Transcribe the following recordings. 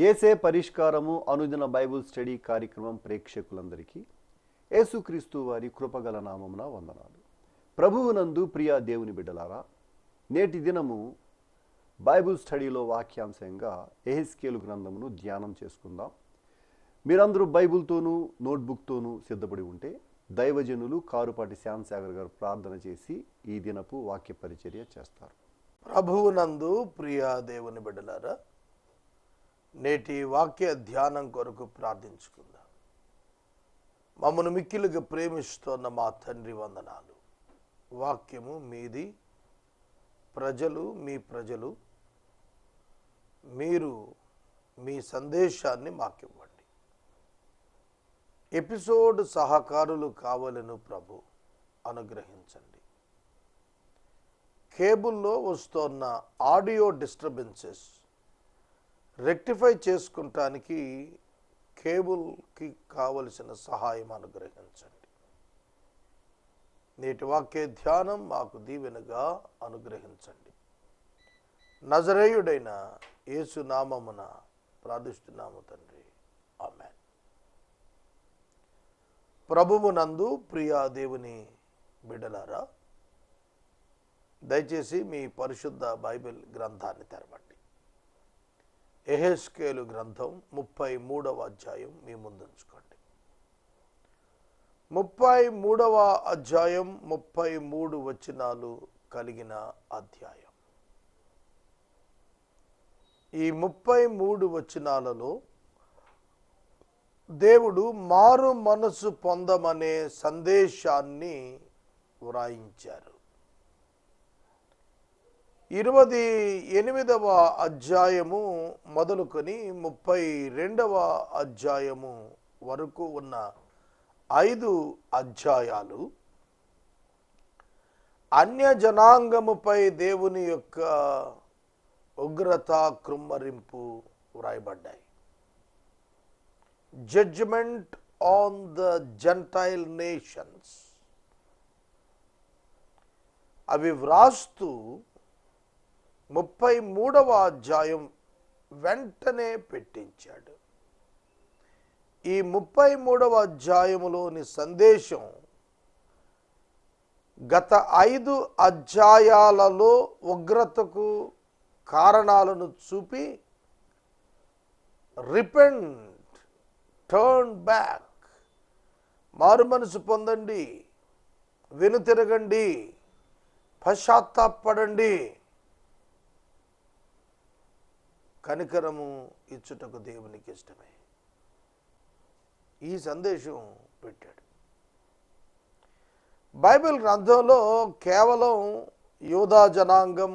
ఏసే పరిష్కారము అనుదిన Bible study కార్యక్రమం ప్రేక్షకులందరికీ యేసుక్రీస్తు వారి కృపగల నామమున వందనాలు. ప్రభువునందు ప్రియ దేవుని బిడ్డలారా, నేటి దినము బైబుల్ స్టడీలో వాక్యాంశంగా యెహెజ్కేలు గ్రంథమును ధ్యానం చేసుకుందాం. మీరందరూ బైబుల్తోనూ నోట్బుక్తోనూ సిద్ధపడి ఉంటే దైవజనులు కారుపాటి శ్యాంసాగర్ గారు ప్రార్థన చేసి ఈ దినపు వాక్య పరిచర్య చేస్తారు. ప్రభువునందు ప్రియ దేవుని బిడ్డలారా, నేటి వాక్య ధ్యానం కొరకు ప్రార్థించుకుందాం. మమ్మను మిక్కిలుగా ప్రేమిస్తున్న మా తండ్రి వందనాలు. వాక్యము మీది, ప్రజలు మీ ప్రజలు, మీరు మీ సందేశాన్ని మాకివ్వండి. ఎపిసోడ్ సహకారులు కావాలను ప్రభు అనుగ్రహించండి. కేబుల్లో వస్తున్న ఆడియో డిస్టర్బెన్సెస్ రెక్టిఫై చేసుకుంటానికి కేబుల్కి కావలసిన సహాయం అనుగ్రహించండి. నేటి వాక్య ధ్యానం మాకు దీవెనగా అనుగ్రహించండి. నజరేయుడైన యేసు నామమున ప్రార్థిస్తున్నాము తండ్రి, ఆమేన్. ప్రభువునందు ప్రియ దేవుని బిడ్డలారా, దయచేసి మీ పరిశుద్ధ బైబిల్ గ్రంథాన్ని తెరవండి. యెహెజ్కేలు గ్రంథం 33వ అధ్యాయం మీ ముందుంచుకోండి. 33వ అధ్యాయం 33 వచనాలు కలిగిన అధ్యాయం. ఈ 33 వచనాలలో దేవుడు మారు మనసు పొందమనే సందేశాన్ని వ్రాయించారు. 28వ అధ్యాయము మొదలుకొని 32వ అధ్యాయము వరకు ఉన్న 5 అధ్యాయాలు అన్య జనాంగముపై దేవుని యొక్క ఉగ్రత కృమ్మరింపు వ్రాయబడ్డాయి. Judgement on the gentile nations అవి వ్రాస్తూ 33వ అధ్యాయం వెంటనే పెట్టించాడు. ఈ 33వ అధ్యాయములోని సందేశం గత 5 అధ్యాయాలలో ఉగ్రతకు కారణాలను చూపి రిపెంట్, టర్న్ బ్యాక్, మారు మనసు పొందండి, వెనుతిరగండి, పశ్చాత్తాపడండి, కనికరము ఇచ్చుటకు దేవునికి ఇష్టమే. ఈ సందేశం పెట్టాడు. బైబిల్ గ్రంథంలో కేవలం యూదా జనాంగం,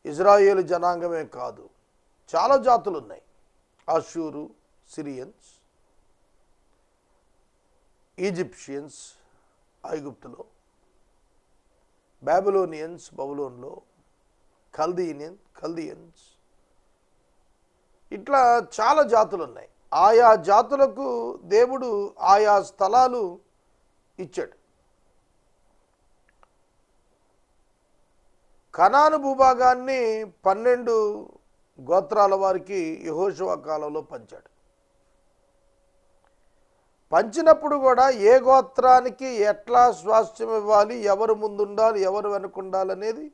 ఇజ్రాయేలు జనాంగమే కాదు, చాలా జాతులు ఉన్నాయి. అషూరు, సిరియన్స్, ఈజిప్షియన్స్ ఐగుప్తులో, బాబిలోనియన్స్ బబులోన్లో, కల్దియన్స్, ఇట్లా చాలా జాతులు ఉన్నాయి. ఆయా జాతులకు దేవుడు ఆయా స్థలాలు ఇచ్చాడు. కనాను భూభాగాన్ని 12 గోత్రాల వారికి యెహోషువ కాలంలో పంచాడు. పంచినప్పుడు కూడా ఏ గోత్రానికి ఎట్లా స్వాస్థ్యం ఇవ్వాలి, ఎవరు ముందుండాలి, ఎవరు వెనుకుండాలనేది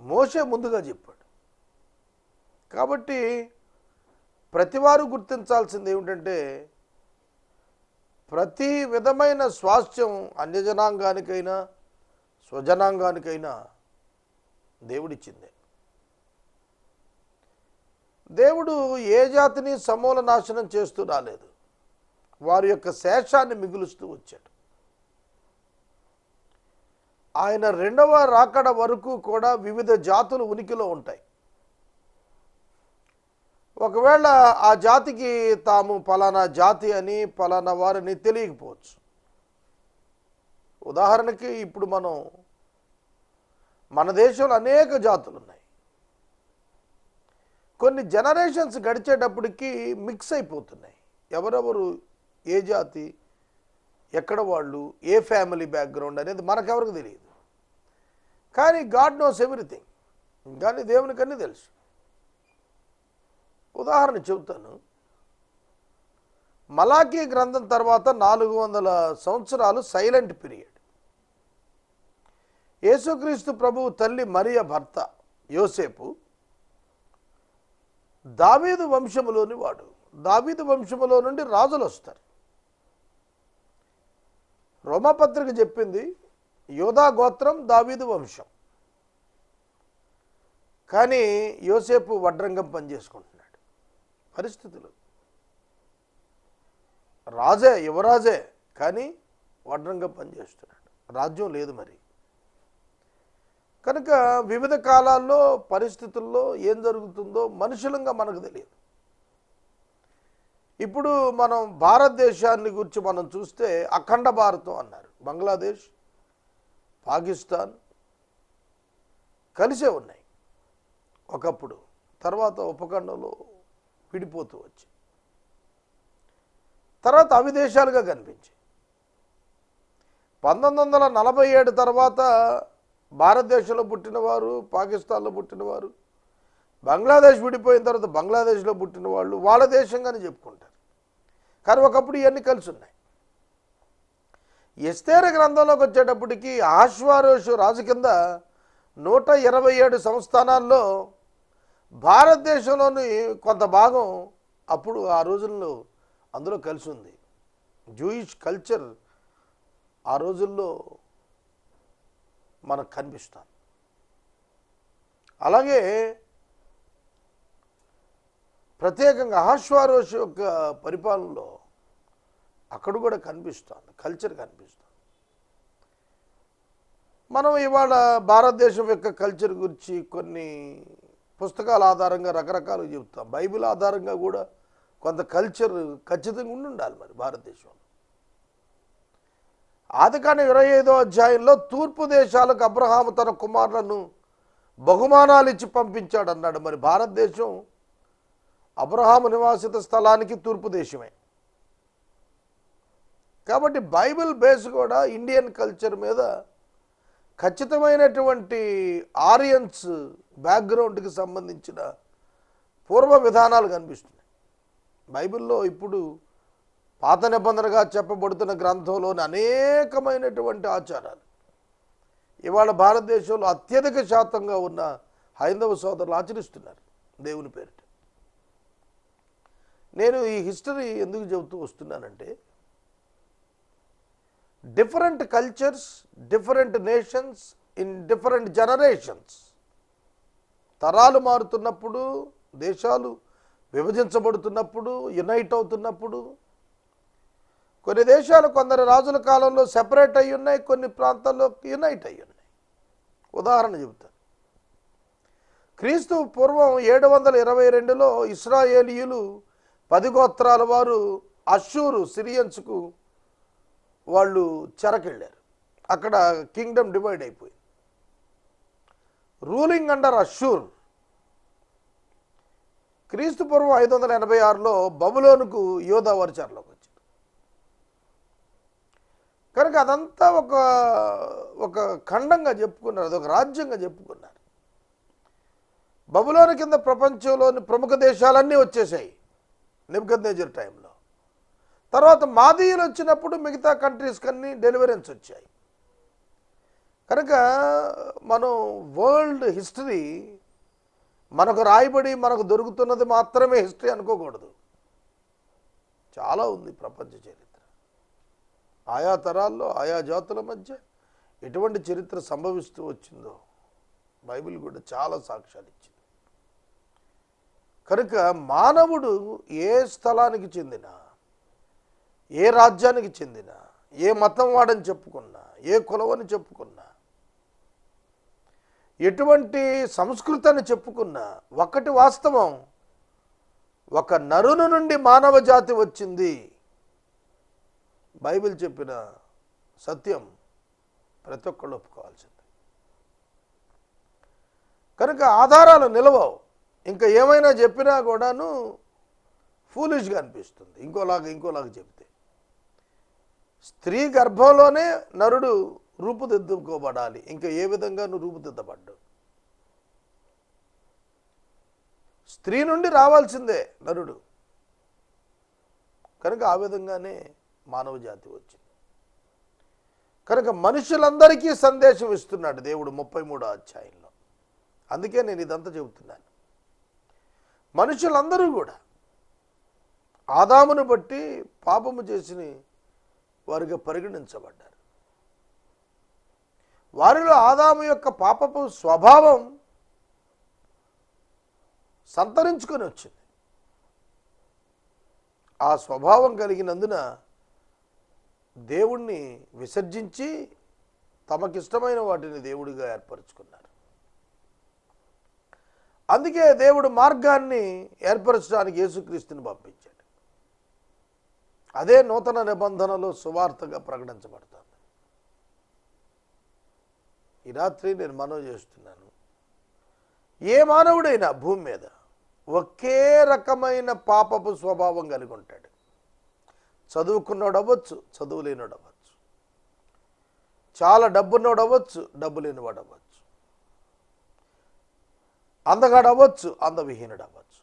మోషే ముందుగా చెప్పాడు. కాబట్టి ప్రతివారు గుర్తించాల్సింది ఏమిటంటే, ప్రతి విధమైన స్వాస్థ్యం అన్యజనాంగానికైనా స్వజనాంగానికైనా దేవుడిచ్చిందే. దేవుడు ఏ జాతిని సమూల నాశనం చేస్తూ రాలేదు, వారి యొక్క శేషాన్ని మిగులుస్తూ వచ్చాడు. ఆయన 2వ రాకడ వరకు కూడా వివిధ జాతులు ఉనికిలో ఉంటాయి. ఒకవేళ ఆ జాతికి తాము పలానా జాతి అని, పలానా వారిని తెలియకపోవచ్చు. ఉదాహరణకి ఇప్పుడు మన దేశంలో అనేక జాతులు ఉన్నాయి. కొన్ని జనరేషన్స్ గడిచేటప్పటికి మిక్స్ అయిపోతున్నాయి. ఎవరెవరు ఏ జాతి, ఎక్కడ వాళ్ళు, ఏ ఫ్యామిలీ బ్యాక్గ్రౌండ్ అనేది మనకెవరికి తెలియదు. కానీ గాడ్ నోస్ ఎవ్రీథింగ్. కానీ దేవునికి అన్నీ తెలుసు. ఉదాహరణ చెబుతాను. మలాకీ గ్రంథం తర్వాత 400 సంవత్సరాలు సైలెంట్ పీరియడ్. యేసుక్రీస్తు ప్రభువు తల్లి మరియ భర్త యోసేపు దావీదు వంశములోని వాడు. దావీదు వంశములో నుండి రాజులు వస్తారు. రోమాపత్రిక చెప్పింది యోధా గోత్రం దావీదు వంశం. కానీ యోసేపు వడ్రంగం పనిచేసుకుంటున్నాడు. పరిస్థితులు రాజే, యువరాజే, కానీ వడ్రంగం పనిచేస్తున్నాడు. రాజ్యం లేదు మరి. కనుక వివిధ కాలాల్లో పరిస్థితుల్లో ఏం జరుగుతుందో మనుషులంగా మనకు తెలియదు. ఇప్పుడు మనం భారతదేశాన్ని గురించి మనం చూస్తే అఖండ భారతం అన్నారు. బంగ్లాదేశ్, పాకిస్తాన్ కలిసే ఉన్నాయి ఒకప్పుడు. తర్వాత ఉపఖండంలో విడిపోతూ వచ్చి తర్వాత అవి దేశాలుగా కనిపించాయి. 1947 తర్వాత భారతదేశంలో పుట్టినవారు, పాకిస్తాన్లో పుట్టినవారు, బంగ్లాదేశ్ విడిపోయిన తర్వాత బంగ్లాదేశ్లో పుట్టిన వాళ్ళు వాళ్ళ దేశంగానే చెప్పుకుంటారు. కానీ ఒకప్పుడు ఇవన్నీ కలిసి ఉన్నాయి. ఎస్తేరు గ్రంథంలోకి వచ్చేటప్పటికి అహష్వేరోషు రాజు కింద 127 సంస్థానాల్లో భారతదేశంలోని కొంత భాగం అప్పుడు ఆ రోజుల్లో అందులో కలిసి ఉంది. జూయిష్ కల్చర్ ఆ రోజుల్లో మనకు కనిపిస్తుంది. అలాగే ప్రత్యేకంగా అహష్వేరోషు యొక్క పరిపాలనలో అక్కడ కూడా కనిపిస్తుంది, కల్చర్ కనిపిస్తుంది. మనం ఇవాళ భారతదేశం యొక్క కల్చర్ గురించి కొన్ని పుస్తకాల ఆధారంగా రకరకాలుగా చెబుతాం. బైబిల్ ఆధారంగా కూడా కొంత కల్చర్ ఖచ్చితంగా ఉండాలి మరి భారతదేశంలో. ఆదికాండం 25వ అధ్యాయంలో తూర్పు దేశాలకు అబ్రహాము తన కుమారులను బహుమానాలు ఇచ్చి పంపించాడు అన్నాడు. మరి భారతదేశం అబ్రహాము నివాసిత స్థలానికి తూర్పు దేశమే. కాబట్టి బైబిల్ బేస్ కూడా ఇండియన్ కల్చర్ మీద ఖచ్చితమైనటువంటి ఆరియన్స్ బ్యాక్గ్రౌండ్కి సంబంధించిన పూర్వ విధానాలు కనిపిస్తున్నాయి బైబిల్లో. ఇప్పుడు పాత నిబంధనగా చెప్పబడుతున్న గ్రంథంలోని అనేకమైనటువంటి ఆచారాలు ఇవాళ భారతదేశంలో అత్యధిక శాతంగా ఉన్న హైందవ సోదరులు ఆచరిస్తున్నారు దేవుని పేరిట. నేను ఈ హిస్టరీ ఎందుకు చెబుతూ వస్తున్నానంటే, different cultures, different nations in different generations. తరాలు మారుతున్నప్పుడు, దేశాలు విభజించబడుతున్నప్పుడు, యునైట్ అవుతున్నప్పుడు, కొన్ని దేశాలు కొందరు రాజుల కాలంలో సెపరేట్ అయి ఉన్నాయి, కొన్ని ప్రాంతాల్లో యునైట్ అయి ఉన్నాయి. ఉదాహరణ చెబుతాను. క్రీస్తు పూర్వం 722లో ఇశ్రాయేలీయులు 10 గోత్రాల వారు అష్షూరు సిరియన్స్కు వాళ్ళు చెరకెళ్ళారు. అక్కడ కింగ్డమ్ డివైడ్ అయిపోయింది. రూలింగ్ అండర్ అష్షూర్. క్రీస్తు పూర్వం 586లో బబులోనుకు యోధా వారు చెరలోకి వచ్చారు. కనుక అదంతా ఒక ఖండంగా చెప్పుకున్నారు, అదొక రాజ్యంగా చెప్పుకున్నారు. బబులోను కింద ప్రపంచంలోని ప్రముఖ దేశాలన్నీ వచ్చేసాయి నెబుకద్నెజర్ టైంలో. తర్వాత మాదీయులు వచ్చినప్పుడు మిగతా కంట్రీస్కి అన్నీ డెలివరెన్స్ వచ్చాయి. కనుక మనం వరల్డ్ హిస్టరీ మనకు రాయబడి మనకు దొరుకుతున్నది మాత్రమే హిస్టరీ అనుకోకూడదు. చాలా ఉంది ప్రపంచ చరిత్ర. ఆయా తరాల్లో ఆయా జాతుల మధ్య ఎటువంటి చరిత్ర సంభవిస్తూ వచ్చిందో బైబిల్ కూడా చాలా సాక్ష్యాలు ఇచ్చింది. కనుక మానవుడు ఏ స్థలానికి చెందిన, ఏ రాజ్యానికి చెందిన, ఏ మతం వాడని చెప్పుకున్నా, ఏ కులవని చెప్పుకున్నా, ఎటువంటి సంస్కృతి అని చెప్పుకున్నా, ఒక్కటి వాస్తవం, ఒక నరుని నుండి మానవ జాతి వచ్చింది. బైబిల్ చెప్పిన సత్యం ప్రతి ఒక్కళ్ళు ఒప్పుకోవాల్సింది. కనుక ఆధారాలు నిలవవు. ఇంకా ఏమైనా చెప్పినా కూడాను ఫూలిష్గా అనిపిస్తుంది ఇంకోలాగా చెప్తే. స్త్రీ గర్భంలోనే నరుడు రూపుదిద్దుకోబడాలి, ఇంకా ఏ విధంగా నువ్వు రూపుదిద్దబడ్డావు. స్త్రీ నుండి రావాల్సిందే నరుడు. కనుక ఆ విధంగానే మానవ జాతి వచ్చింది. కనుక మనుషులందరికీ సందేశం ఇస్తున్నాడు దేవుడు 33వ అధ్యాయంలో. అందుకే నేను ఇదంతా చెబుతున్నాను. మనుషులందరూ కూడా ఆదామును బట్టి పాపము చేసి వారిగా పరిగణించబడ్డారు. వారిలో ఆదాము యొక్క పాపపు స్వభావం సంతరించుకొని వచ్చింది. ఆ స్వభావం కలిగినందున దేవుణ్ణి విసర్జించి తమకిష్టమైన వాటిని దేవుడిగా ఏర్పరచుకున్నారు. అందుకే దేవుడు మార్గాన్ని ఏర్పరచడానికి యేసుక్రీస్తుని పంపించాడు. అదే నూతన నిబంధనలో సువార్తగా ప్రకటించబడుతుంది. ఈ రాత్రి నేను మనవి చేస్తున్నాను, ఏ మానవుడైనా భూమి మీద ఒకే రకమైన పాపపు స్వభావం కలిగి ఉంటాడు. చదువుకున్నోడు అవ్వచ్చు, చదువు లేనివాడు అవ్వచ్చు, చాలా డబ్బున్నోడు అవ్వచ్చు, డబ్బు లేనివాడు అవ్వచ్చు, అందగాడు అవ్వచ్చు, అందవిహీనుడు అవ్వచ్చు.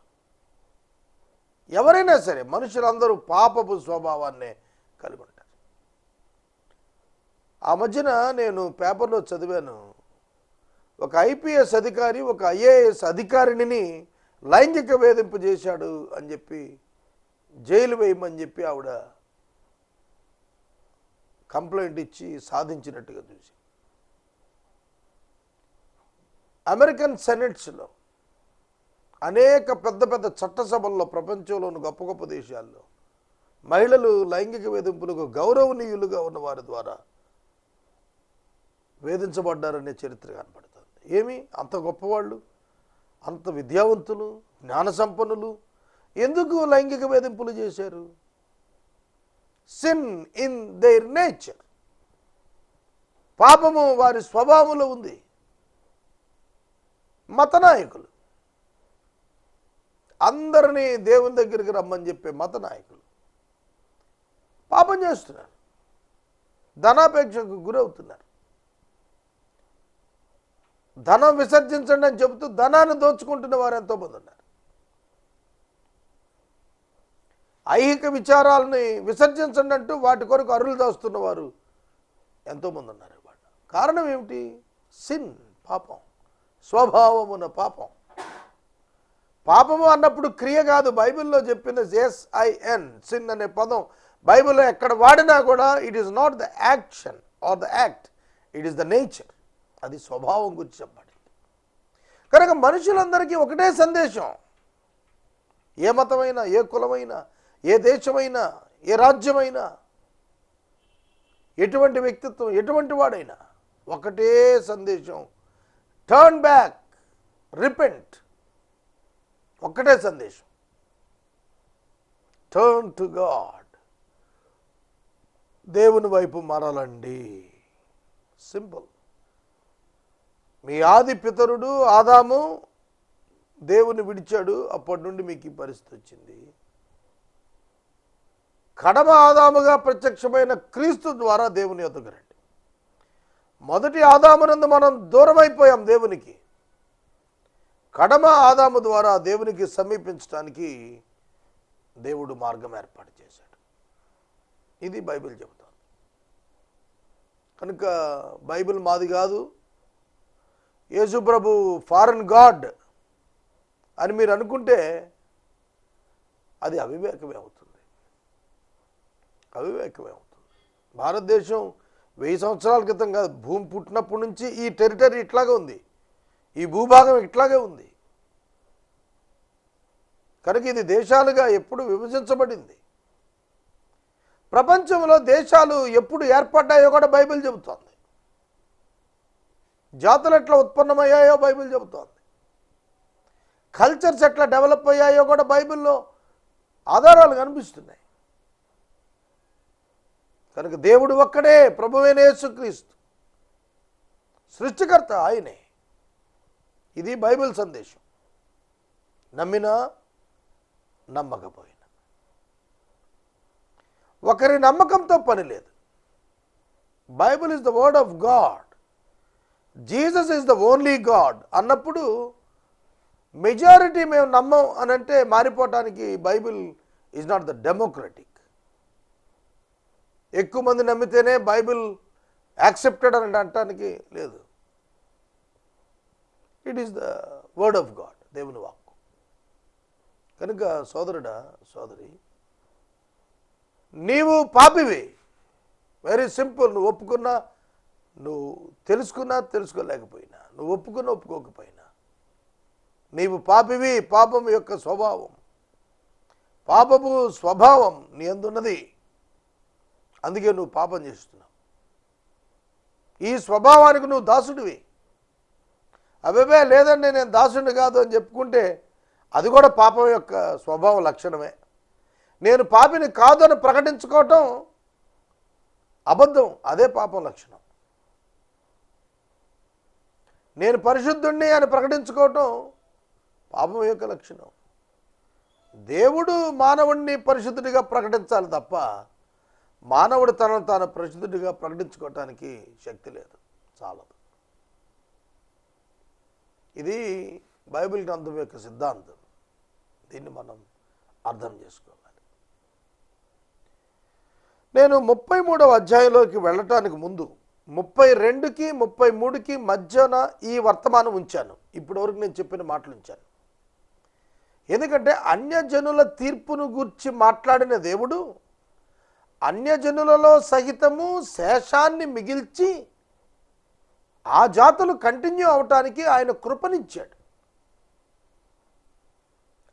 ఎవరైనా సరే మనుషులందరూ పాపపు స్వభావాన్నే కలిగి ఉంటారు. ఆ మధ్యన నేను పేపర్లో చదివాను, ఒక ఐపీఎస్ అధికారి ఒక ఐఏఎస్ అధికారిని లైంగిక వేధింపు చేశాడు అని చెప్పి జైలు వేయమని చెప్పి ఆవిడ కంప్లైంట్ ఇచ్చి సాధించినట్టుగా చూసి, అమెరికన్ సెనెట్స్లో అనేక పెద్ద పెద్ద చట్టసభల్లో ప్రపంచంలోని గొప్ప గొప్ప దేశాల్లో మహిళలు లైంగిక వేధింపులకు గౌరవనీయులుగా ఉన్న వారి ద్వారా వేధించబడ్డారనే చరిత్ర కనపడుతుంది. ఏమి అంత గొప్పవాళ్ళు, అంత విద్యావంతులు, జ్ఞాన సంపన్నులు ఎందుకు లైంగిక వేధింపులు చేశారు? సిన్ ఇన్ దేర్ నేచర్, పాపము వారి స్వభావంలో ఉంది. మత నాయకులు, అందరినీ దేవుని దగ్గరికి రమ్మని చెప్పే మత నాయకులు పాపం చేస్తున్నారు, ధనాపేక్షకు గురవుతున్నారు. ధనం విసర్జించండి అని చెబుతూ ధనాన్ని దోచుకుంటున్న వారు ఎంతోమంది ఉన్నారు. ఐహిక విచారాలని విసర్జించండి అంటూ వాటి కొరకు అరులు దాస్తున్న వారు ఎంతోమంది ఉన్నారు. కారణం ఏమిటి? సిన్, పాపం, స్వభావమున పాపం. పాపము అన్నప్పుడు క్రియ కాదు. బైబిల్లో చెప్పిన SIN, సిన్ అనే పదం బైబిల్లో ఎక్కడ వాడినా కూడా it is not the action or the act, it is the nature. అది స్వభావం గురించి చెప్పబడింది. కనుక మనుషులందరికీ ఒకటే సందేశం. ఏ మతమైనా, ఏ కులమైనా, ఏ దేశమైనా, ఏ రాజ్యమైనా, ఎటువంటి వ్యక్తిత్వం, ఎటువంటి వాడైనా ఒకటే సందేశం, టర్న్ బ్యాక్, రిపెంట్. ఒక్కటే సందేశం, టర్న్ టు గాడ్, దేవుని వైపు మారాలండి. సింపుల్. మీ ఆది పితరుడు ఆదాము దేవుని విడిచాడు, అప్పటి నుండి మీకు ఈ పరిస్థితి వచ్చింది. కడమ ఆదాముగా ప్రత్యక్షమైన క్రీస్తు ద్వారా దేవుని యొద్దకు రండి. మొదటి ఆదామునందు మనం దూరం అయిపోయాం దేవునికి. కడమ ఆదాము ద్వారా దేవునికి సమీపించడానికి దేవుడు మార్గం ఏర్పాటు చేశాడు. ఇది బైబిల్ చెబుతోంది. కనుక బైబిల్ మాది కాదు, యేసు ప్రభు ఫారెన్ గాడ్ అని మీరు అనుకుంటే అది అవివేకమే అవుతుంది. అవివేకమే అవుతుంది. భారతదేశం 1000 సంవత్సరాల క్రితం కాదు, భూమి పుట్టినప్పటి నుంచి ఈ టెరిటరీ ఇట్లాగే ఉంది, ఈ భూభాగం ఇట్లాగే ఉంది. కనుక ఇది దేశాలుగా ఎప్పుడు విభజించబడింది. ప్రపంచంలో దేశాలు ఎప్పుడు ఏర్పడ్డాయో కూడా బైబిల్ చెబుతోంది. జాతులు ఎట్లా ఉత్పన్నమయ్యాయో బైబిల్ చెబుతోంది. కల్చర్స్ ఎట్లా డెవలప్ అయ్యాయో కూడా బైబిల్లో ఆధారాలు కనిపిస్తున్నాయి. కనుక దేవుడు ఒక్కడే, ప్రభువైన యేసుక్రీస్తు, సృష్టికర్త ఆయనే. ఇది బైబిల్ సందేశం. నమ్మినా నమ్మకపోయినా ఒకరి నమ్మకంతో పని లేదు. Bible is the word of God, Jesus is the only God అన్నప్పుడు మెజారిటీ మేము నమ్మం అని అంటే మారిపోవటానికి Bible is not the democratic. ఎక్కువ మంది నమ్మితేనే బైబిల్ యాక్సెప్టెడ్ అని అనటానికి లేదు. It is the word of God, దేవుని వాక్కు. కనుక సోదరుడా, సోదరి, నీవు పాపివి. Very simple. నువ్వు ఒప్పుకున్నా, నువ్వు తెలుసుకున్నా తెలుసుకోలేకపోయినా, నువ్వు ఒప్పుకున్నా ఒప్పుకోకపోయినా, నీవు పాపివి. పాపం యొక్క స్వభావం, పాపపు స్వభావం నీ అందున్నది. అందుకే నువ్వు పాపం చేస్తున్నావు. ఈ స్వభావానికి నువ్వు దాసుడివి. అవేవే లేదండి నేను దాసుడిని కాదు అని చెప్పుకుంటే అది కూడా పాపం యొక్క స్వభావ లక్షణమే. నేను పాపిని కాదు అని ప్రకటించుకోవటం అబద్ధం, అదే పాపం లక్షణం. నేను పరిశుద్ధుణ్ణి అని ప్రకటించుకోవటం పాపం యొక్క లక్షణం. దేవుడు మానవుణ్ణి పరిశుద్ధుడిగా ప్రకటించాలి తప్ప మానవుడు తనను తాను పరిశుద్ధుడిగా ప్రకటించుకోవటానికి శక్తి లేదు, చాలదు. ఇది బైబిల్ గ్రంథం యొక్క సిద్ధాంతం. దీన్ని మనం అర్థం చేసుకోవాలి. నేను 33వ అధ్యాయంలోకి వెళ్ళటానికి ముందు 32కి 33కి మధ్యన ఈ వర్తమానం ఉంచాను. ఇప్పటి వరకు నేను చెప్పిన మాటలు ఉంచాను. ఎందుకంటే అన్యజనుల తీర్పును గూర్చి మాట్లాడిన దేవుడు అన్యజనులలో సహితము శేషాన్ని మిగిల్చి ఆ జాతులు కంటిన్యూ అవటానికి ఆయన కృపనిచ్చాడు.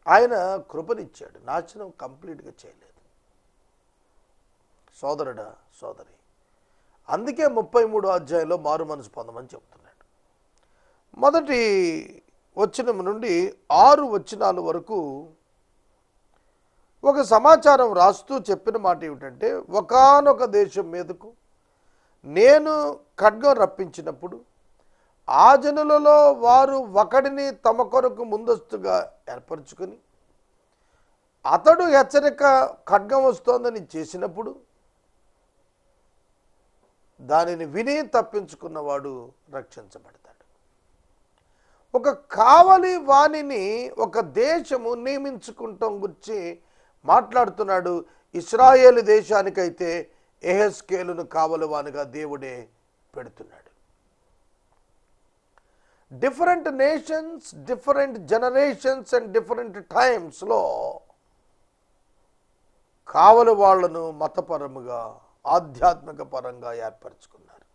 ఆయన కృపనిచ్చాడు, నాశనం కంప్లీట్గా చేయలేదు. సోదరుడా, సోదరి, అందుకే 33వ అధ్యాయంలో మారు మనసు పొందమని చెప్తున్నాడు. మొదటి వచనం నుండి 6 వచనాల వరకు ఒక సమాచారం రాస్తూ చెప్పిన మాట ఏమిటంటే, ఒకానొక దేశం మీదకు నేను ఖడ్గం రప్పించినప్పుడు ఆ జనులలో వారు ఒకడిని తమ కొరకు ముందస్తుగా ఏర్పరచుకొని అతడు హెచ్చరిక ఖడ్గం వస్తోందని చేసినప్పుడు దానిని విని తప్పించుకున్నవాడు రక్షించబడతాడు. ఒక కావలి వాణిని ఒక దేశము నియమించుకుంటాం గురించి మాట్లాడుతున్నాడు. ఇశ్రాయేలు దేశానికైతే యెహెజ్కేలును కావలి వానిగా దేవుడే పెడుతున్నాడు. Different nations, different generations and different టైమ్స్లో కావలి వాళ్లను మతపరముగా, ఆధ్యాత్మిక పరంగా ఏర్పరచుకున్నారు.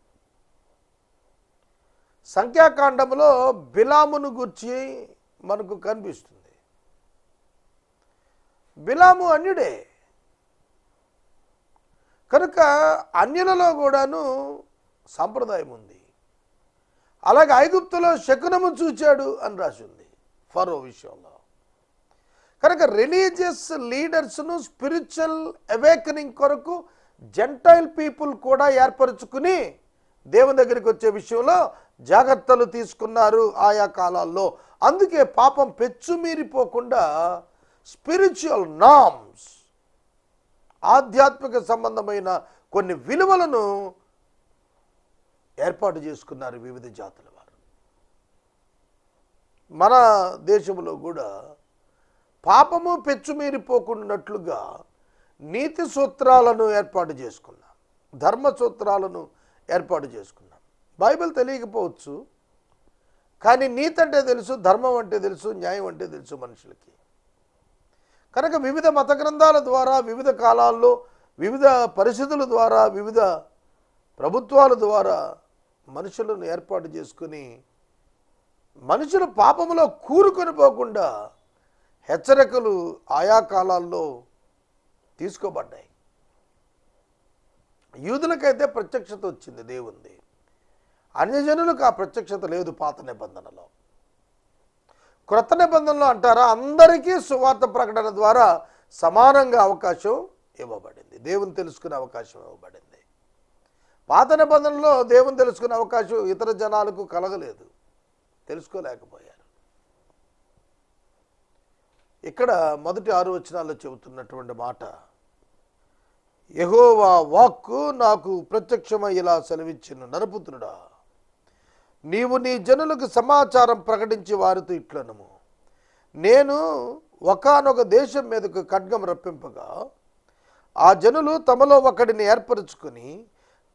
సంఖ్యాకాండంలో బిలామును గురించి మనకు కనిపిస్తుంది. బిలాము అన్యుడే కనుక అన్యులలో కూడాను సాంప్రదాయం ఉంది. అలాగే ఐగుప్తులో శకునము చూచాడు అని రాసి ఉంది ఫరో విషయంలో. కనుక రిలీజియస్ లీడర్స్ను స్పిరిచువల్ అవేకనింగ్ కొరకు జెంటైల్ పీపుల్ కూడా ఏర్పరచుకుని దేవుని దగ్గరికి వచ్చే విషయంలో జాగ్రత్తలు తీసుకున్నారు ఆయా కాలాల్లో. అందుకే పాపం పెచ్చుమీరిపోకుండా స్పిరిచువల్ నామ్స్, ఆధ్యాత్మిక సంబంధమైన కొన్ని విలువలను ఏర్పాటు చేసుకున్నారు వివిధ జాతుల వారు. మన దేశంలో కూడా పాపము పెచ్చుమీరిపోకున్నట్లుగా నీతి సూత్రాలను ఏర్పాటు చేసుకున్నాం, ధర్మ సూత్రాలను ఏర్పాటు చేసుకున్నాం. బైబిల్ తెలియకపోవచ్చు, కానీ నీతి అంటే తెలుసు, ధర్మం అంటే తెలుసు, న్యాయం అంటే తెలుసు మనుషులకి. కనుక వివిధ మత గ్రంథాల ద్వారా, వివిధ కాలాల్లో, వివిధ పరిస్థితుల ద్వారా, వివిధ ప్రభుత్వాల ద్వారా మనుషులను ఏర్పాటు చేసుకుని మనుషులు పాపములో కూరుకొని పోకుండా హెచ్చరికలు ఆయా కాలాల్లో తీసుకోబడ్డాయి. యూదులకైతే ప్రత్యక్షత వచ్చింది దేవుంది, అన్యజనులకు ఆ ప్రత్యక్షత లేదు పాత నిబంధనలో. క్రొత్త నిబంధనలో అంటారా, అందరికీ సువార్త ప్రకటన ద్వారా సమానంగా అవకాశం ఇవ్వబడింది, దేవుని తెలుసుకునే అవకాశం ఇవ్వబడింది. పాత నిబంధనలో దేవుని తెలుసుకునే అవకాశం ఇతర జనాలకు కలగలేదు, తెలుసుకోలేకపోయారు. ఇక్కడ మొదటి 6 వచనాల్లో చెబుతున్నటువంటి మాట, యెహోవా వాక్కు నాకు ప్రత్యక్షమై ఇలా సెలవిచ్చెను, నరపుత్రుడా, నీవు నీ జనులకు సమాచారం ప్రకటించి వారితో ఇట్లనము, నేను ఒకానొక దేశం మీదకు ఖడ్గం రప్పింపగా ఆ జనులు తమలో ఒకడిని ఏర్పరచుకొని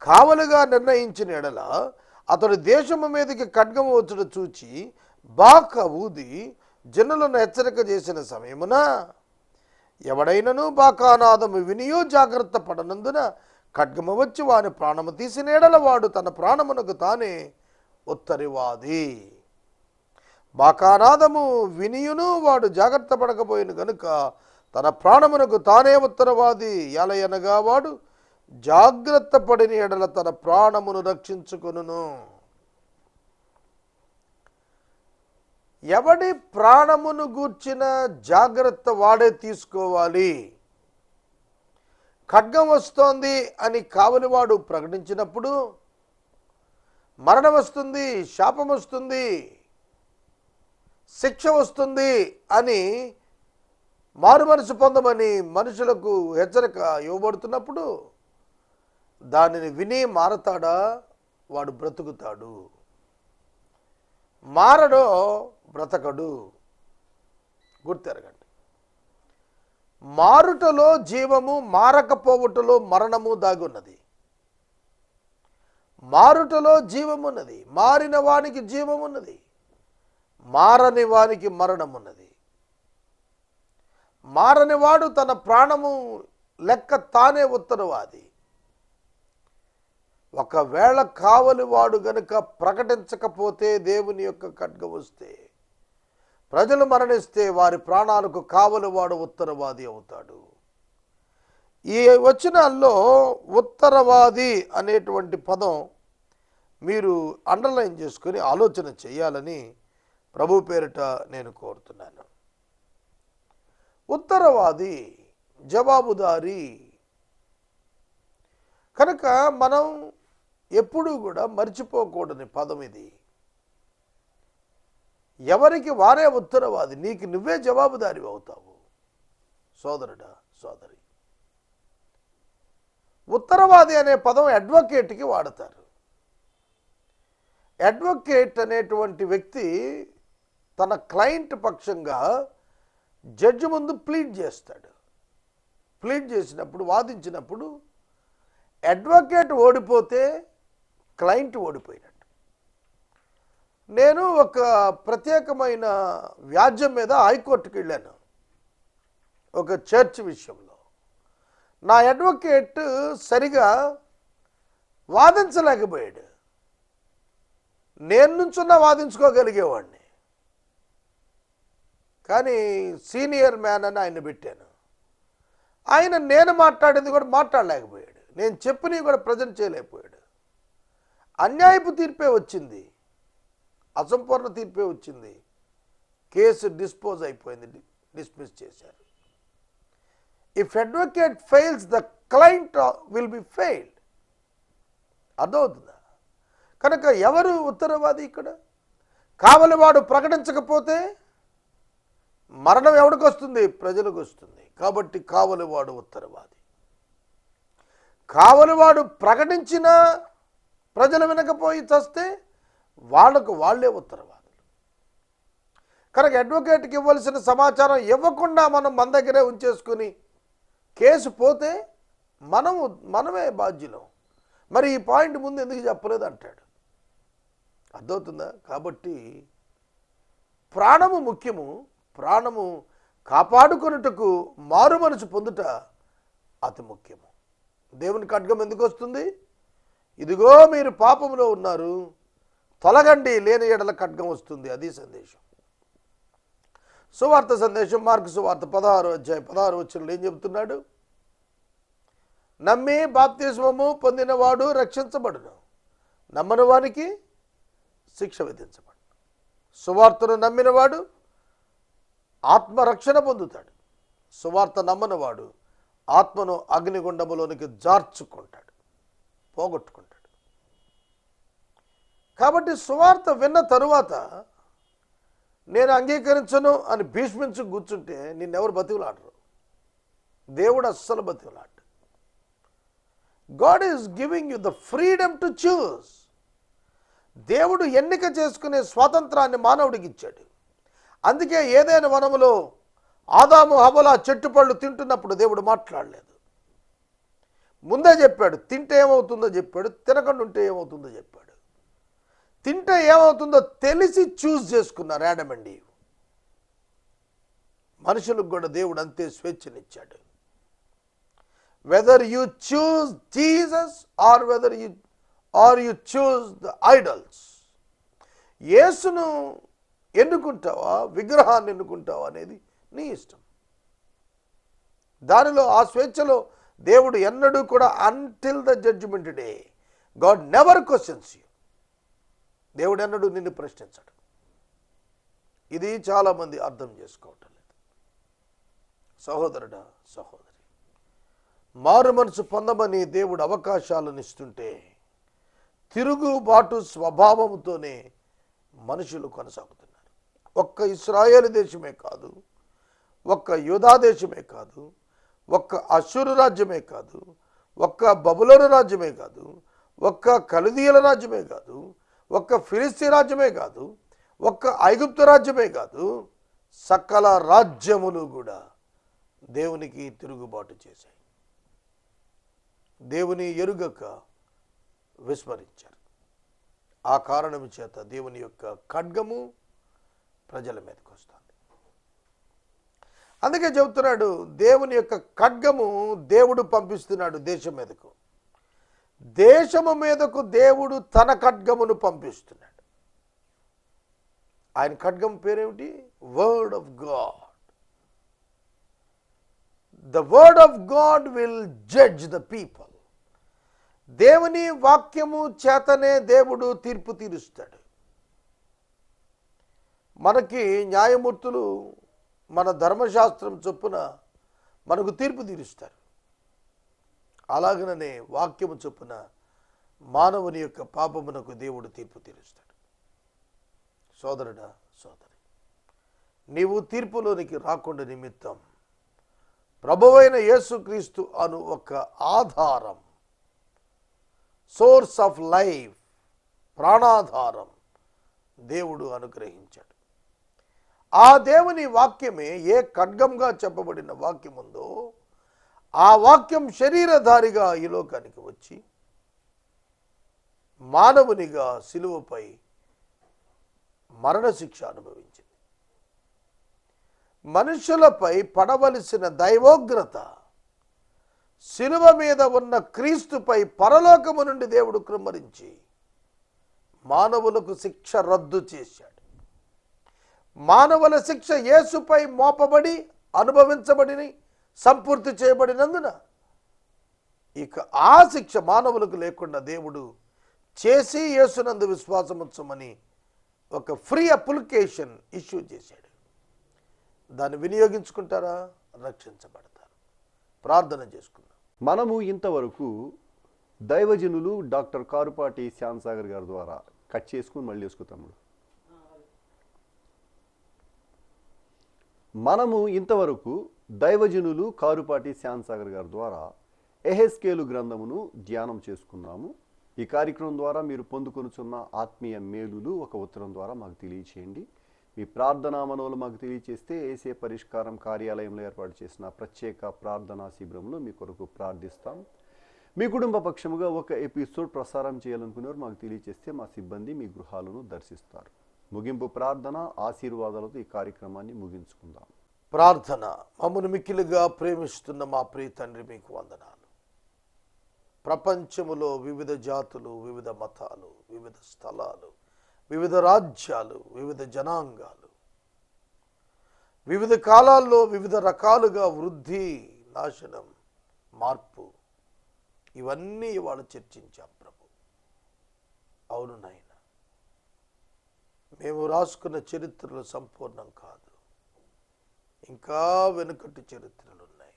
కావలుగా నిర్ణయించిన ఎడల అతడు దేశము మీదకి ఖడ్గము వచ్చుట చూచి బాక ఊది జనులను హెచ్చరిక చేసిన సమయమున ఎవడైనను బాకానాదము వినియో జాగ్రత్త పడనందున ఖడ్గము వచ్చి వాని ప్రాణము తీసిన ఎడల వాడు తన ప్రాణమునకు తానే ఉత్తరివాది. బాకానాదము వినియును వాడు జాగ్రత్త పడకపోయిన గనుక తన ప్రాణమునకు తానే ఉత్తరవాది. ఎలయనగా వాడు జాగ్రత్త పడిన ఎడల తన ప్రాణమును రక్షించుకొనును. ఎవడి ప్రాణమును గూర్చిన జాగ్రత్త వాడే తీసుకోవాలి. ఖడ్గం వస్తోంది అని కావలివాడు ప్రకటించినప్పుడు మరణం వస్తుంది, శాపం వస్తుంది, శిక్ష వస్తుంది అని మారు మనసు పొందమని మనుషులకు హెచ్చరిక ఇవ్వబడుతున్నప్పుడు దానిని విని మారతాడా? వాడు బ్రతుకుతాడు. మారడో బ్రతకడు. గుర్తెరగండి. మారుటలో జీవము, మారకపోవుటలో మరణము దాగున్నది. మారుటలో జీవమున్నది, మారిన వానికి జీవమున్నది, మారని వానికి మరణమున్నది. మారని వాడు తన ప్రాణము లెక్క తానే ఉత్తరవాది. ఒకవేళ కావలి వాడు గనుక ప్రకటించకపోతే, దేవుని యొక్క ఖడ్గం వస్తే, ప్రజలు మరణిస్తే వారి ప్రాణాలకు కావలి వాడు ఉత్తరవాది అవుతాడు. ఈ వచనాల్లో ఉత్తరవాది అనేటువంటి పదం మీరు అండర్లైన్ చేసుకొని ఆలోచన చేయాలని ప్రభు పేరిట నేను కోరుతున్నాను. ఉత్తరవాది, జవాబుదారీ. కనుక మనం ఎప్పుడూ కూడా మర్చిపోకూడని పదం ఇది. ఎవరికి వారే ఉత్తరవాది. నీకు నువ్వే జవాబుదారి అవుతావు సోదరుడా, సోదరి. ఉత్తరవాది అనే పదం అడ్వకేట్కి వాడతారు. అడ్వకేట్ అనేటువంటి వ్యక్తి తన క్లయింట్ పక్షంగా జడ్జి ముందు ప్లీడ్ చేస్తాడు. ప్లీడ్ చేసినప్పుడు, వాదించినప్పుడు అడ్వకేట్ ఓడిపోతే క్లయింట్ ఓడిపోయినట్టు. నేను ఒక ప్రత్యేకమైన వ్యాజ్యం మీద హైకోర్టుకి వెళ్ళాను. ఒక చర్చ్ విషయంలో నా అడ్వకేట్ సరిగా వాదించలేకపోయాడు. నేను నుంచున్నా వాదించుకోగలిగేవాడిని, కానీ సీనియర్ మ్యాన్ అని ఆయన పెట్టాను. ఆయన నేను మాట్లాడేది కూడా మాట్లాడలేకపోయాడు, నేను చెప్పినవి కూడా ప్రజెంట్ చేయలేకపోయాడు. అన్యాయపు తీర్పే వచ్చింది, అసంపూర్ణ తీర్పే వచ్చింది. కేసు డిస్పోజ్ అయిపోయింది, డిస్మిస్ చేశారు. If advocate fails the client will be failed. అర్థమవుతుందా? కనుక ఎవరు ఉత్తరవాది ఇక్కడ? కావలివాడు ప్రకటించకపోతే మరణం ఎవరికి వస్తుంది? ప్రజలకు వస్తుంది. కాబట్టి కావలివాడు ఉత్తరవాది. కావలివాడు ప్రకటించిన ప్రజలు వినకపోయి చస్తే వాళ్లకు వాళ్లే ఉత్తరవాదులు. కనుక అడ్వకేట్కి ఇవ్వాల్సిన సమాచారం ఇవ్వకుండా మనం మన దగ్గరే ఉంచేసుకుని కేసు పోతే మనమే బాధ్యులం. మరి ఈ పాయింట్ ముందు ఎందుకు చెప్పలేదు అంటాడు. అర్థమవుతుందా? కాబట్టి ప్రాణము ముఖ్యము. ప్రాణము కాపాడుకొనుటకు మారు మనసు పొందుట అతి ముఖ్యము. దేవుని ఖడ్గం ఎందుకు వస్తుంది? ఇదిగో మీరు పాపములో ఉన్నారు, తొలగండి, లేని ఎడల ఖడ్గం వస్తుంది. అది సందేశం. సువార్త సందేశం మార్కు సువార్త 16వ అధ్యాయం 16వ వచనంలో ఏం చెబుతున్నాడు? నమ్మి బాప్తిస్మము పొందినవాడు రక్షించబడును, నమ్మని వానికి శిక్ష విధించబడు. సువార్తను నమ్మినవాడు ఆత్మరక్షణ పొందుతాడు. సువార్త నమ్మనివాడు ఆత్మను అగ్నిగుండములోనికి జార్చుకుంటాడు, పోగొట్టుకుంటాడు. కాబట్టి సువార్త విన్న తరువాత నేను అంగీకరించను అని భీష్మించి కూర్చుంటే నిన్నెవరు బతివులాడరు. దేవుడు అస్సలు బతివులాడు. God is giving you the freedom to choose. దేవుడు ఎన్నిక చేసుకునే స్వాతంత్రాన్ని మానవుడికి ఇచ్చాడు. అందుకే ఏదైనా వనములో ఆదాము హవ్వల చెట్టు పళ్ళు తింటున్నప్పుడు దేవుడు మాట్లాడలేదు. ముందే చెప్పాడు, తింటే ఏమవుతుందో చెప్పాడు, తినకుండా ఉంటే ఏమవుతుందో చెప్పాడు. తింటే ఏమవుతుందో తెలిసి చూస్ చేసుకున్నారు యాడమ్ అండ్ ఈవ్. మనుషులకు కూడా దేవుడు అంతే స్వేచ్ఛనిచ్చాడు. Whether you choose Jesus or you choose the idols. యేసును ఎన్నుకుంటావా, విగ్రహాన్ని ఎన్నుకుంటావా అనేది నీ ఇష్టం. దానిలో ఆ స్వేచ్ఛలో దేవుడు ఎన్నడూ కూడా until the judgement day God never questions you. దేవుడు ఎన్నడూ నిన్ను ప్రశ్నించడు. ఇది చాలామంది అర్థం చేసుకోవటం లేదు. సహోదరుడా, సహోదరి, మారు మనసు పొందమని దేవుడు అవకాశాలను ఇస్తుంటే తిరుగుబాటు స్వభావంతోనే మనుషులు కొనసాగుతున్నారు. ఒక్క ఇశ్రాయేలు దేశమే కాదు, ఒక్క యూదా దేశమే కాదు, ఒక్క అష్షూరు రాజ్యమే కాదు, ఒక్క బబులోను రాజ్యమే కాదు, ఒక్క కల్దీయుల రాజ్యమే కాదు, ఒక్క ఫిలిస్తీ రాజ్యమే కాదు, ఒక్క ఐగుప్తు రాజ్యమే కాదు, సకల రాజ్యములు కూడా దేవునికి తిరుగుబాటు చేశాయి. దేవుని ఎరుగక విస్మరించారు. ఆ కారణం చేత దేవుని యొక్క ఖడ్గము ప్రజల మీదకి వస్తుంది. అందుకే చెబుతున్నాడు, దేవుని యొక్క ఖడ్గము దేవుడు పంపిస్తున్నాడు దేశం మీదకు. దేశము మీదకు దేవుడు తన ఖడ్గమును పంపిస్తున్నాడు. ఆయన ఖడ్గం పేరేమిటి? Word of God. The word of God will judge the people. దేవుని వాక్యము చేతనే దేవుడు తీర్పు తీరుస్తాడు. మనకి న్యాయమూర్తులు మన ధర్మశాస్త్రం చొప్పున మనకు తీర్పు తీరుస్తారు. అలాగనే వాక్యము చొప్పున మానవుని యొక్క పాపమునకు దేవుడు తీర్పు తీరుస్తాడు. సోదరుడా, సోదరి, నీవు తీర్పులోనికి రాకుండా నిమిత్తం ప్రభువైన యేసుక్రీస్తు అను ఒక ఆధారం, సోర్స్ ఆఫ్ లైఫ్, ప్రాణాధారం దేవుడు అనుగ్రహించాడు. ఆ దేవుని వాక్యమే ఏ ఖడ్గంగా చెప్పబడిన వాక్యం ఉందో ఆ వాక్యం శరీరధారిగా ఈ లోకానికి వచ్చి మానవునిగా సిలువపై మరణశిక్ష అనుభవించింది. మనుషులపై పడవలసిన దైవోగ్రత సిలువ మీద ఉన్న క్రీస్తుపై పరలోకము నుండి దేవుడు కృమ్మరించి మానవులకు శిక్ష రద్దు చేశాడు. మానవుల శిక్ష యేసుపై మోపబడి అనుభవించబడి సంపూర్తి చేయబడినందున ఇక ఆ శిక్ష మానవులకు లేకుండా దేవుడు చేసి యేసునందు విశ్వాసం ఉంచమని ఒక ఫ్రీ అప్లికేషన్ ఇష్యూ చేశాడు. దాన్ని వినియోగించుకుంటారా? రక్షించబడతారు. ప్రార్థన చేసుకుందాం. మనము ఇంతవరకు దైవజనులు డాక్టర్ కారుపాటి శ్యాంసాగర్ గారి ద్వారా కట్ చేసుకుని మళ్ళీ వేసుకుంటాము. మనము ఇంతవరకు దైవజనులు కారుపాటి శ్యాంసాగర్ గారి ద్వారా ఎహెస్కేలు గ్రంథమును ధ్యానం చేసుకున్నాము. ఈ కార్యక్రమం ద్వారా మీరు పొందుకొనుచున్న ఆత్మీయ మేలులు ఒక ఉత్తరం ద్వారా మాకు తెలియచేయండి. మీ ప్రార్థనా మనవులు మాకు తెలియచేస్తే ఏసే పరిష్కారం కార్యాలయంలో ఏర్పాటు చేసిన ప్రత్యేక ప్రార్థనా శిబిరంలో మీ కొరకు ప్రార్థిస్తాం. మీ కుటుంబ పక్షముగా ఒక ఎపిసోడ్ ప్రసారం చేయాలనుకునేవారు మాకు తెలియచేస్తే మా సిబ్బంది మీ గృహాలను దర్శిస్తారు. ముగింపు ప్రార్థన ఆశీర్వాదాలతో ఈ కార్యక్రమాన్ని ముగించుకుందాం. ప్రార్థన. మమ్మల్ని మిక్కిలిగా ప్రేమిస్తున్న మా ప్రియ తండ్రి, మీకు వందనాలు. ప్రపంచములో వివిధ జాతులు, వివిధ మతాలు, వివిధ స్థలాలు, వివిధ రాజ్యాలు, వివిధ జనాంగాలు, వివిధ కాలాల్లో వివిధ రకాలుగా వృద్ధి, నాశనం, మార్పు, ఇవన్నీ ఇవాళ చర్చించాం ప్రభు. అవును నాయన, మేము రాసుకున్న చరిత్రలు సంపూర్ణం కాదు, ఇంకా వెనుకటి చరిత్రలు ఉన్నాయి.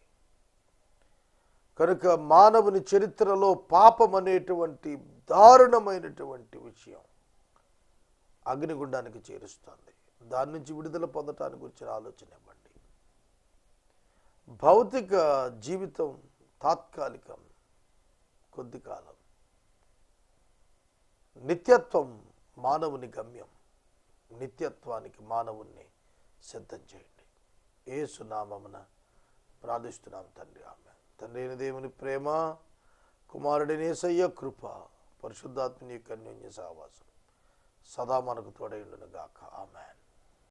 కనుక మానవుని చరిత్రలో పాపం అనేటువంటి దారుణమైనటువంటి విషయం అగ్నిగుండానికి చేరుస్తుంది. దాని నుంచి విడుదల పొందటానికి వచ్చిన ఆలోచన ఇవ్వండి. భౌతిక జీవితం తాత్కాలికం, కొద్ది కాలం. నిత్యత్వం మానవుని గమ్యం. నిత్యత్వానికి మానవుణ్ణి సిద్ధం చేయండి. యేసు నామమున ప్రార్థిస్తున్నాం తండ్రి, ఆమేన్. తండ్రి అయిన దేవుని ప్రేమ, కుమారుడైన యేసయ్య కృప, పరిశుద్ధాత్మని యొక్క అన్యోన్య సహవాసం సదా మనకు తోడై ఉండును గాక. ఆమేన్.